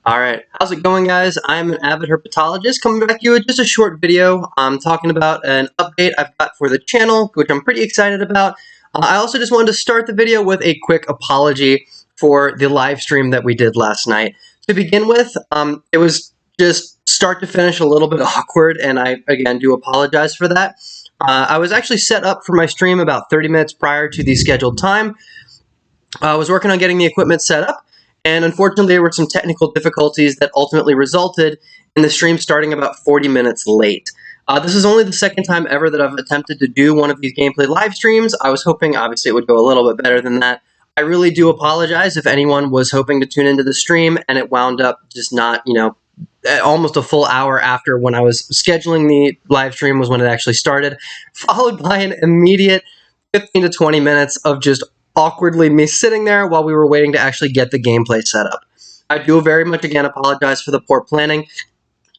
Alright, how's it going, guys? I'm an avid herpetologist coming back to you with just a short video talking about an update I've got for the channel, which I'm pretty excited about. I also just wanted to start the video with a quick apology for the live stream that we did last night. To begin with, it was just start to finish a little bit awkward, and I, again, do apologize for that. I was actually set up for my stream about 30 minutes prior to the scheduled time. I was working on getting the equipment set up, and unfortunately there were some technical difficulties that ultimately resulted in the stream starting about 40 minutes late. This is only the second time ever that I've attempted to do one of these gameplay live streams. I was hoping, obviously, it would go a little bit better than that. I really do apologize if anyone was hoping to tune into the stream and it wound up just not, almost a full hour after when I was scheduling the live stream was when it actually started, followed by an immediate 15 to 20 minutes of just awkwardly me sitting there while we were waiting to actually get the gameplay set up. I do very much, again, apologize for the poor planning.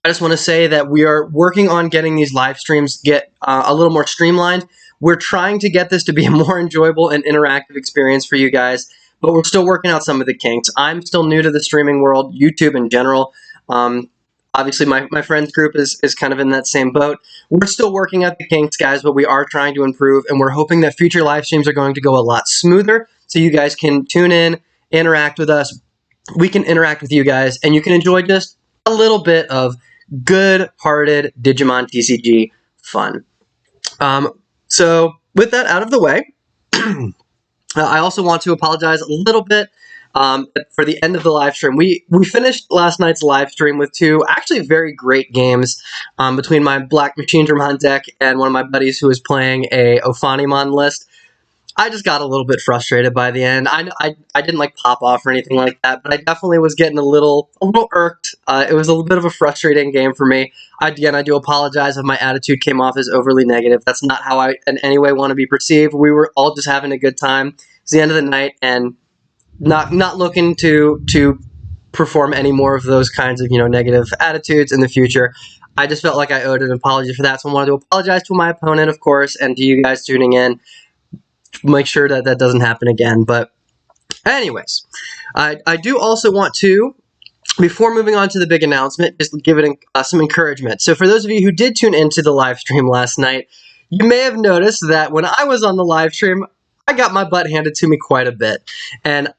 I just want to say that we are working on getting these live streams get a little more streamlined. We're trying to get this to be a more enjoyable and interactive experience for you guys, but we're still working out some of the kinks. I'm still new to the streaming world, YouTube in general. Obviously, my friends group is kind of in that same boat. We're still working out the kinks, guys, but we are trying to improve, and we're hoping that future live streams are going to go a lot smoother, so you guys can tune in, interact with us, we can interact with you guys, and you can enjoy just a little bit of good-hearted Digimon TCG fun. So, with that out of the way, I also want to apologize a little bit for the end of the live stream. We finished last night's live stream with two actually very great games between my Black Machine Dramon deck and one of my buddies who was playing a Ophanimon list. I just got a little bit frustrated by the end. I didn't like pop off or anything like that, but I definitely was getting a little irked. It was a little bit of a frustrating game for me. Again, I do apologize if my attitude came off as overly negative. That's not how I in any way want to be perceived. We were all just having a good time. It's the end of the night, and not looking to perform any more of those kinds of negative attitudes in the future. I just felt like I owed an apology for that, so I wanted to apologize to my opponent, of course, and to you guys tuning in. Make sure that that doesn't happen again. But anyways, I do also want to, before moving on to the big announcement, just give it some encouragement. So for those of you who did tune into the live stream last night, you may have noticed that when I was on the live stream, I got my butt handed to me quite a bit. And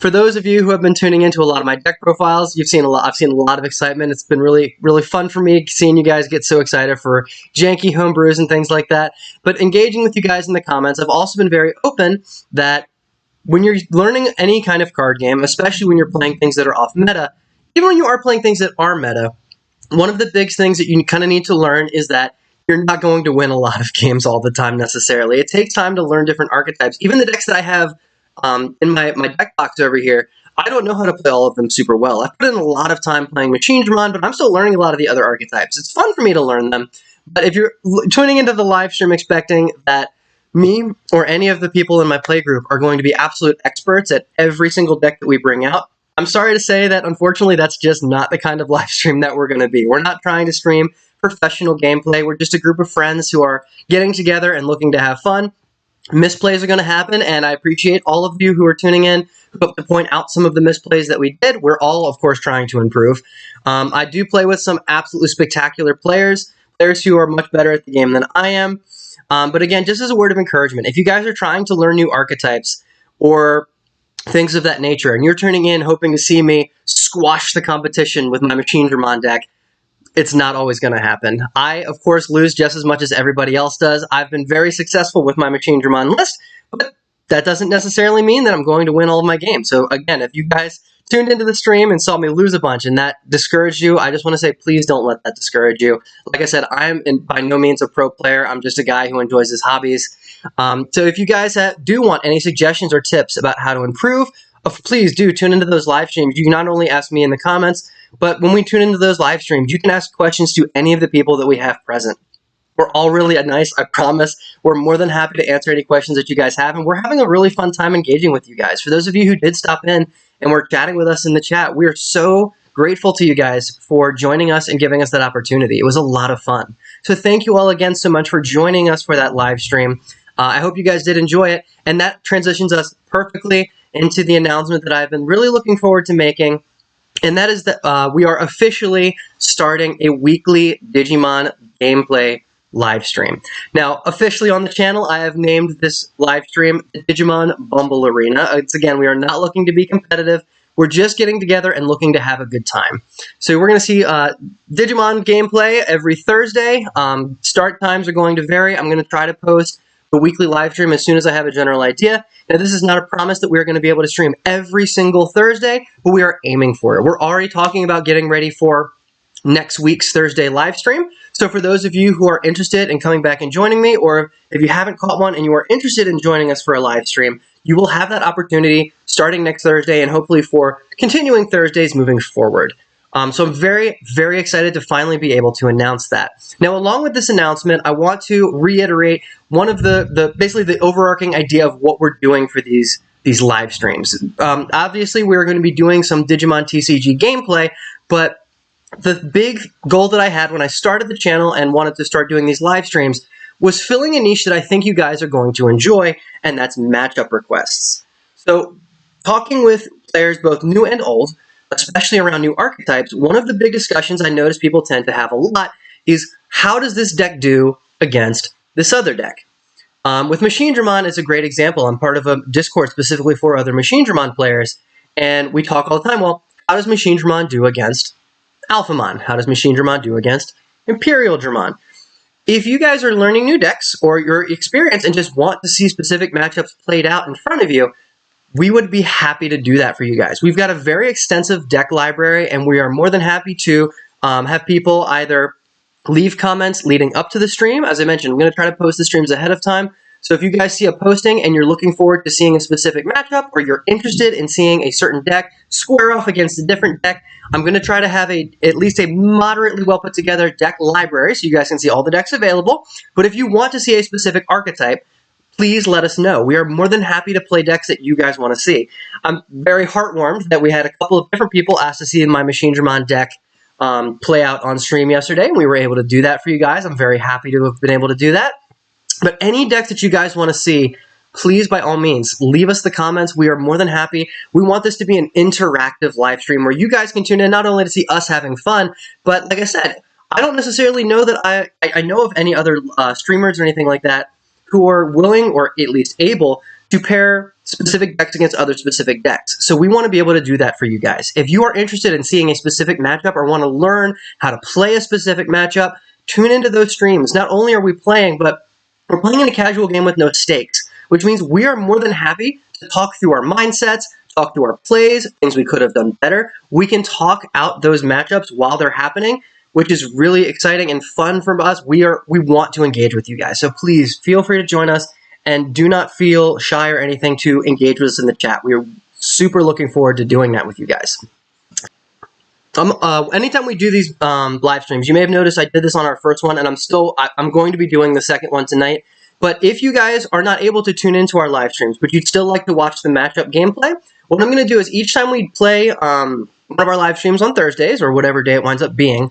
for those of you who have been tuning into a lot of my deck profiles, I've seen a lot of excitement. It's been really, really fun for me seeing you guys get so excited for janky homebrews and things like that. But engaging with you guys in the comments, I've also been very open that when you're learning any kind of card game, especially when you're playing things that are off meta, even when you are playing things that are meta, one of the big things that you kind of need to learn is that you're not going to win a lot of games all the time necessarily. It takes time to learn different archetypes. Even the decks that I have in my deck box over here, I don't know how to play all of them super well. I've put in a lot of time playing Machine Dramon, but I'm still learning a lot of the other archetypes. It's fun for me to learn them, but if you're tuning into the live stream expecting that me or any of the people in my playgroup are going to be absolute experts at every single deck that we bring out, I'm sorry to say that, unfortunately, that's just not the kind of live stream that we're going to be. We're not trying to stream professional gameplay. We're just a group of friends who are getting together and looking to have fun. Misplays are going to happen, and I appreciate all of you who are tuning in who hope to point out some of the misplays that we did. We're all, of course, trying to improve. I do play with some absolutely spectacular players who are much better at the game than I am. But again, just as a word of encouragement, if you guys are trying to learn new archetypes or things of that nature, and you're tuning in hoping to see me squash the competition with my Machine Dramon deck, it's not always going to happen. I, of course, lose just as much as everybody else does. I've been very successful with my Machine Dramon list, but that doesn't necessarily mean that I'm going to win all of my games. So again, if you guys tuned into the stream and saw me lose a bunch and that discouraged you, I just want to say please don't let that discourage you. Like I said, I am by no means a pro player. I'm just a guy who enjoys his hobbies. So if you guys do want any suggestions or tips about how to improve, please do tune into those live streams. You can not only ask me in the comments, but when we tune into those live streams, you can ask questions to any of the people that we have present. We're all really nice, I promise. We're more than happy to answer any questions that you guys have, and we're having a really fun time engaging with you guys. For those of you who did stop in and were chatting with us in the chat, we are so grateful to you guys for joining us and giving us that opportunity. It was a lot of fun. So thank you all again so much for joining us for that live stream. I hope you guys did enjoy it, and that transitions us perfectly into the announcement that I've been really looking forward to making and that is that we are officially starting a weekly Digimon gameplay live stream. Now, officially on the channel, I have named this live stream Digimon Bumble Arena. It's again, we are not looking to be competitive. We're just getting together and looking to have a good time. So we're going to see Digimon gameplay every Thursday. Start times are going to vary. I'm going to try to post the weekly live stream as soon as I have a general idea. Now, this is not a promise that we're going to be able to stream every single Thursday, but we are aiming for it. We're already talking about getting ready for next week's Thursday live stream. So for those of you who are interested in coming back and joining me, or if you haven't caught one and you are interested in joining us for a live stream, you will have that opportunity starting next Thursday and hopefully for continuing Thursdays moving forward. So I'm very, very excited to finally be able to announce that. Now, along with this announcement, I want to reiterate one of basically the overarching idea of what we're doing for these live streams. Obviously, we're going to be doing some Digimon TCG gameplay, but the big goal that I had when I started the channel and wanted to start doing these live streams was filling a niche that I think you guys are going to enjoy, and that's matchup requests. So, talking with players both new and old, especially around new archetypes, one of the big discussions I notice people tend to have a lot is, how does this deck do against this other deck? With Machine Dramon, it's a great example. I'm part of a Discord specifically for other Machine Dramon players, and we talk all the time, well, how does Machine Dramon do against Alphamon? How does Machine Dramon do against Imperial Dramon? If you guys are learning new decks, or you're experienced and just want to see specific matchups played out in front of you, we would be happy to do that for you guys. We've got a very extensive deck library, and we are more than happy to have people either leave comments leading up to the stream. As I mentioned, I'm going to try to post the streams ahead of time. So if you guys see a posting and you're looking forward to seeing a specific matchup, or you're interested in seeing a certain deck square off against a different deck, I'm going to try to have at least a moderately well put together deck library so you guys can see all the decks available. But if you want to see a specific archetype, please let us know. We are more than happy to play decks that you guys want to see. I'm very heartwarmed that we had a couple of different people ask to see my Machine Dramon deck play out on stream yesterday, and we were able to do that for you guys. I'm very happy to have been able to do that. But any decks that you guys want to see, please, by all means, leave us the comments. We are more than happy. We want this to be an interactive live stream where you guys can tune in not only to see us having fun, but like I said, I don't necessarily know that I know of any other streamers or anything like that who are willing, or at least able, to pair specific decks against other specific decks. So we want to be able to do that for you guys. If you are interested in seeing a specific matchup or want to learn how to play a specific matchup, tune into those streams. Not only are we playing, but we're playing in a casual game with no stakes, which means we are more than happy to talk through our mindsets, talk through our plays, things we could have done better. We can talk out those matchups while they're happening, which is really exciting and fun for us. We want to engage with you guys. So please feel free to join us, and do not feel shy or anything to engage with us in the chat. We are super looking forward to doing that with you guys. Anytime we do these live streams, you may have noticed I did this on our first one, and I'm going to be doing the second one tonight. But if you guys are not able to tune into our live streams, but you'd still like to watch the matchup gameplay, what I'm going to do is each time we play one of our live streams on Thursdays, or whatever day it winds up being,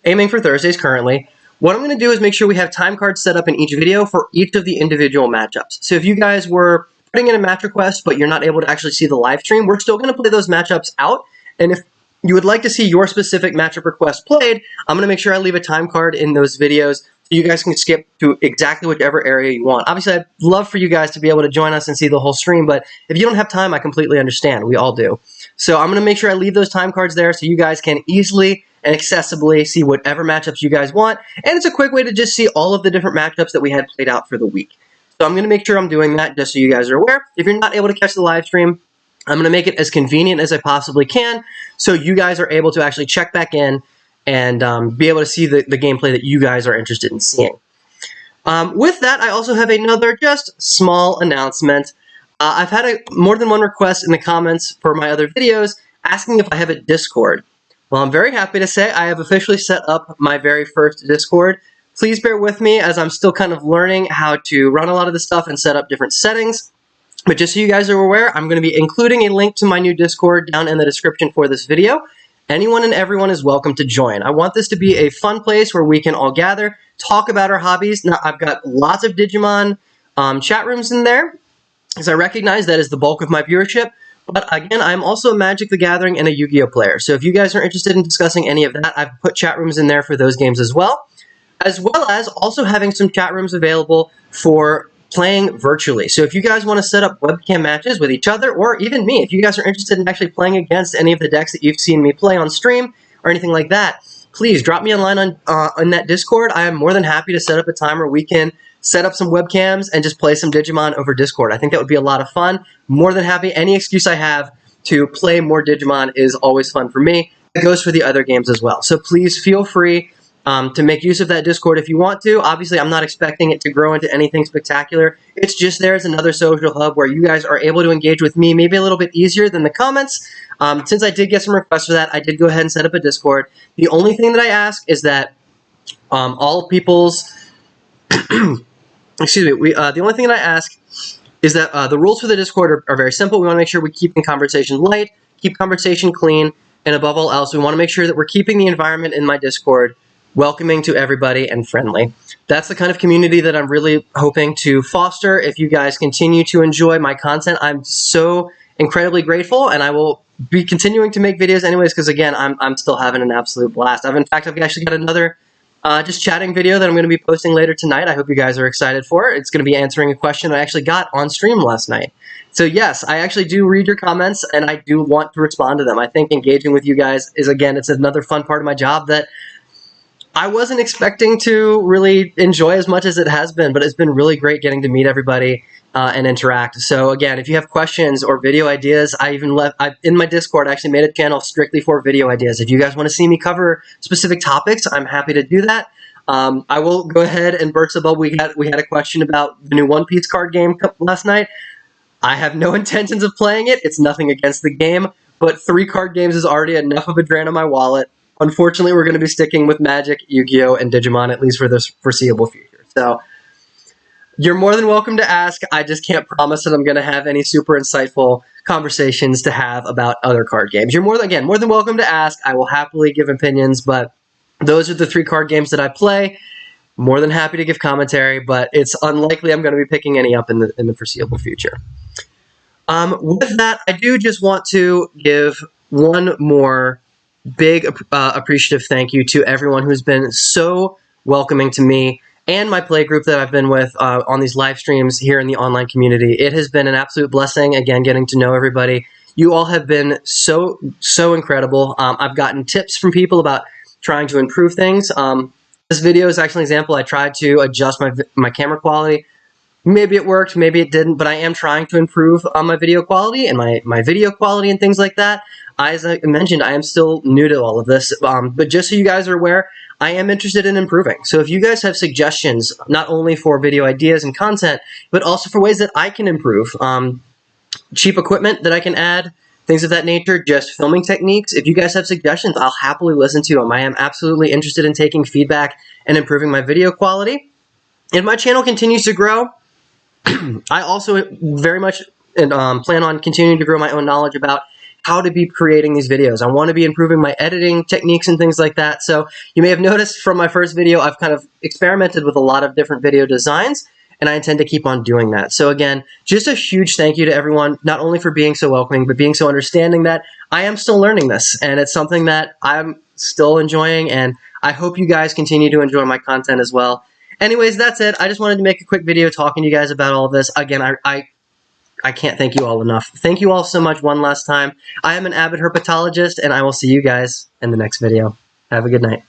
aiming for Thursdays currently, what I'm going to do is make sure we have time cards set up in each video for each of the individual matchups. So if you guys were putting in a match request, but you're not able to actually see the live stream, we're still going to play those matchups out. And if you would like to see your specific matchup request played, I'm going to make sure I leave a time card in those videos so you guys can skip to exactly whichever area you want. Obviously, I'd love for you guys to be able to join us and see the whole stream, but if you don't have time, I completely understand. We all do. So I'm going to make sure I leave those time cards there so you guys can easily and accessibly see whatever matchups you guys want. And it's a quick way to just see all of the different matchups that we had played out for the week. So I'm going to make sure I'm doing that just so you guys are aware. If you're not able to catch the live stream, I'm going to make it as convenient as I possibly can so you guys are able to actually check back in and be able to see the gameplay that you guys are interested in seeing. With that, I also have another just small announcement. I've had more than one request in the comments for my other videos asking if I have a Discord. Well, I'm very happy to say I have officially set up my very first Discord. Please bear with me as I'm still kind of learning how to run a lot of this stuff and set up different settings. But just so you guys are aware, I'm going to be including a link to my new Discord down in the description for this video. Anyone and everyone is welcome to join. I want this to be a fun place where we can all gather, talk about our hobbies. Now, I've got lots of Digimon chat rooms in there, because I recognize that is the bulk of my viewership. But again, I'm also a Magic the Gathering and a Yu-Gi-Oh player. So if you guys are interested in discussing any of that, I've put chat rooms in there for those games as well as also having some chat rooms available for playing virtually. So if you guys want to set up webcam matches with each other, or even me, if you guys are interested in actually playing against any of the decks that you've seen me play on stream or anything like that, please drop me a line on that Discord. I am more than happy to set up a time where we can set up some webcams and just play some Digimon over Discord. I think that would be a lot of fun. More than happy. Any excuse I have to play more Digimon is always fun for me. It goes for the other games as well. So please feel free to make use of that Discord if you want to. Obviously, I'm not expecting it to grow into anything spectacular. It's just there as another social hub where you guys are able to engage with me maybe a little bit easier than the comments. Since I did get some requests for that, I did go ahead and set up a Discord. The only thing that I ask is that all people's... excuse me. The only thing that I ask is that the rules for the Discord are very simple. We want to make sure we keep the conversation light, keep conversation clean, and above all else, we want to make sure that we're keeping the environment in my Discord welcoming to everybody and friendly. That's the kind of community that I'm really hoping to foster. If you guys continue to enjoy my content, I'm so incredibly grateful, and I will be continuing to make videos anyways, because again, I'm still having an absolute blast. I've actually got another just chatting video that I'm going to be posting later tonight. I hope you guys are excited for it. It's going to be answering a question I actually got on stream last night. So yes, I actually do read your comments, and I do want to respond to them. I think engaging with you guys is, again, it's another fun part of my job that I wasn't expecting to really enjoy as much as it has been, but it's been really great getting to meet everybody and interact. So again, if you have questions or video ideas, in my Discord, I actually made a channel strictly for video ideas. If you guys want to see me cover specific topics, I'm happy to do that. I will go ahead and burst a bubble. We had a question about the new One Piece card game last night. I have no intentions of playing it. It's nothing against the game, but 3 card games is already enough of a drain on my wallet. Unfortunately, we're going to be sticking with Magic, Yu-Gi-Oh, and Digimon, at least for this foreseeable future. So, you're more than welcome to ask. I just can't promise that I'm going to have any super insightful conversations to have about other card games. You're more than welcome to ask. I will happily give opinions, but those are the 3 card games that I play. More than happy to give commentary, but it's unlikely I'm going to be picking any up in the foreseeable future. With that, I do just want to give one more big appreciative thank you to everyone who's been so welcoming to me and my play group that I've been with on these live streams here in the online community. It has been an absolute blessing, again, getting to know everybody. You all have been so incredible. I've gotten tips from people about trying to improve things. This video is actually an example. I tried to adjust my camera quality. Maybe it worked, maybe it didn't, but I am trying to improve on my video quality and my video quality and things like that. As I mentioned, I am still new to all of this, but just so you guys are aware, I am interested in improving. So if you guys have suggestions, not only for video ideas and content, but also for ways that I can improve, cheap equipment that I can add, things of that nature, just filming techniques, if you guys have suggestions, I'll happily listen to them. I am absolutely interested in taking feedback and improving my video quality. If my channel continues to grow, I also very much plan on continuing to grow my own knowledge about how to be creating these videos. I want to be improving my editing techniques and things like that. So you may have noticed from my first video, I've kind of experimented with a lot of different video designs, and I intend to keep on doing that. So again, just a huge thank you to everyone, not only for being so welcoming, but being so understanding that I am still learning this, and it's something that I'm still enjoying, and I hope you guys continue to enjoy my content as well. Anyways, that's it. I just wanted to make a quick video talking to you guys about all of this. Again, I can't thank you all enough. Thank you all so much one last time. I am an avid herpetologist, and I will see you guys in the next video. Have a good night.